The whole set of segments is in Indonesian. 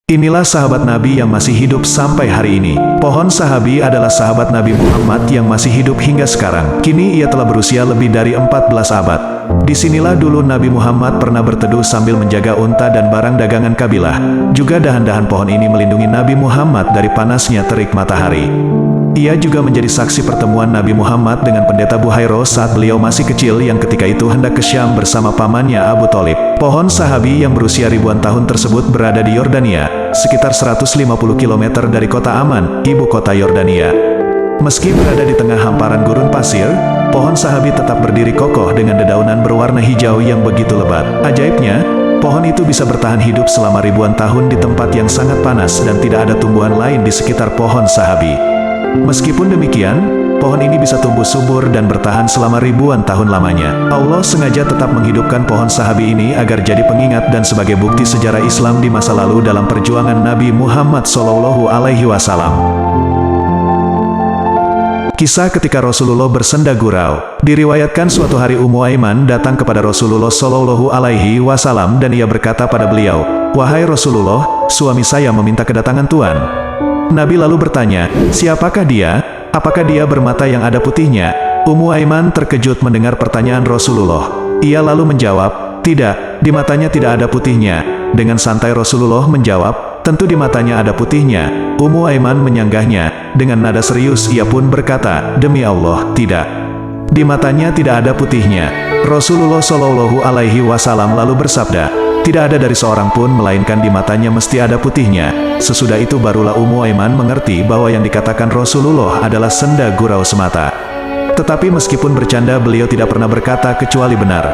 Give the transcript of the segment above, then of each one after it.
Inilah sahabat Nabi yang masih hidup sampai hari ini. Pohon sahabi adalah sahabat Nabi Muhammad yang masih hidup hingga sekarang. Kini ia telah berusia lebih dari 14 abad. Disinilah dulu Nabi Muhammad pernah berteduh sambil menjaga unta dan barang dagangan kabilah. Juga dahan-dahan pohon ini melindungi Nabi Muhammad dari panasnya terik matahari. Ia juga menjadi saksi pertemuan Nabi Muhammad dengan pendeta Buhairo saat beliau masih kecil yang ketika itu hendak ke Syam bersama pamannya Abu Thalib. Pohon sahabi yang berusia ribuan tahun tersebut berada di Yordania, sekitar 150 km dari kota Amman, ibu kota Yordania. Meski berada di tengah hamparan gurun pasir, pohon sahabi tetap berdiri kokoh dengan dedaunan berwarna hijau yang begitu lebat. Ajaibnya, pohon itu bisa bertahan hidup selama ribuan tahun di tempat yang sangat panas dan tidak ada tumbuhan lain di sekitar pohon sahabi. Meskipun demikian, pohon ini bisa tumbuh subur dan bertahan selama ribuan tahun lamanya. Allah sengaja tetap menghidupkan pohon sahabi ini agar jadi pengingat dan sebagai bukti sejarah Islam di masa lalu dalam perjuangan Nabi Muhammad SAW. Kisah ketika Rasulullah bersenda gurau. Diriwayatkan suatu hari Ummu Aiman datang kepada Rasulullah SAW dan ia berkata pada beliau, "Wahai Rasulullah, suami saya meminta kedatangan Tuan." Nabi lalu bertanya, "Siapakah dia? Apakah dia bermata yang ada putihnya?" Ummu Aiman terkejut mendengar pertanyaan Rasulullah. Ia lalu menjawab, "Tidak, di matanya tidak ada putihnya." Dengan santai Rasulullah menjawab, "Tentu di matanya ada putihnya." Ummu Aiman menyanggahnya. Dengan nada serius ia pun berkata, "Demi Allah, tidak. Di matanya tidak ada putihnya." Rasulullah SAW lalu bersabda, "Tidak ada dari seorang pun melainkan di matanya mesti ada putihnya." Sesudah itu barulah Ummu Aiman mengerti bahwa yang dikatakan Rasulullah adalah senda gurau semata. Tetapi meskipun bercanda beliau tidak pernah berkata kecuali benar.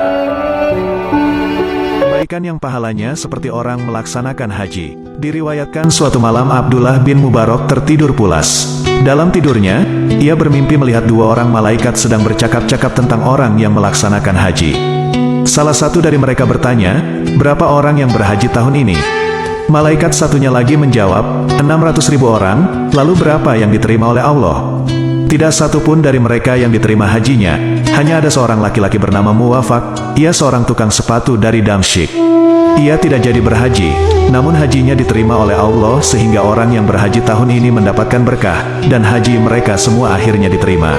Kebaikan yang pahalanya seperti orang melaksanakan haji. Diriwayatkan suatu malam Abdullah bin Mubarak tertidur pulas. Dalam tidurnya, ia bermimpi melihat dua orang malaikat sedang bercakap-cakap tentang orang yang melaksanakan haji. Salah satu dari mereka bertanya, "Berapa orang yang berhaji tahun ini?" Malaikat satunya lagi menjawab, 600.000 orang, lalu berapa yang diterima oleh Allah? Tidak satu pun dari mereka yang diterima hajinya, hanya ada seorang laki-laki bernama Muwafaq, ia seorang tukang sepatu dari Damsyik. Ia tidak jadi berhaji, namun hajinya diterima oleh Allah sehingga orang yang berhaji tahun ini mendapatkan berkah, dan haji mereka semua akhirnya diterima.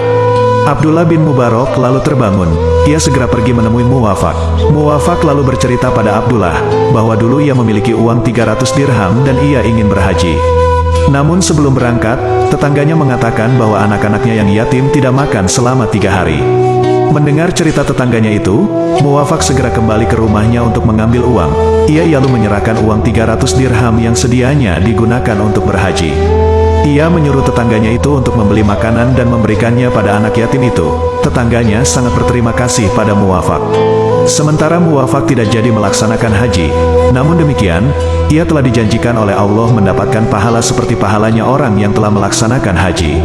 Abdullah bin Mubarak lalu terbangun. Ia segera pergi menemui Muwafaq. Muwafaq lalu bercerita pada Abdullah bahwa dulu ia memiliki uang 300 dirham dan ia ingin berhaji. Namun sebelum berangkat, tetangganya mengatakan bahwa anak-anaknya yang yatim tidak makan selama 3 hari. Mendengar cerita tetangganya itu, Muwafaq segera kembali ke rumahnya untuk mengambil uang. Ia lalu menyerahkan uang 300 dirham yang sedianya digunakan untuk berhaji. Ia menyuruh tetangganya itu untuk membeli makanan dan memberikannya pada anak yatim itu. Tetangganya sangat berterima kasih pada Muwafaq. Sementara Muwafaq tidak jadi melaksanakan haji, namun demikian, ia telah dijanjikan oleh Allah mendapatkan pahala seperti pahalanya orang yang telah melaksanakan haji.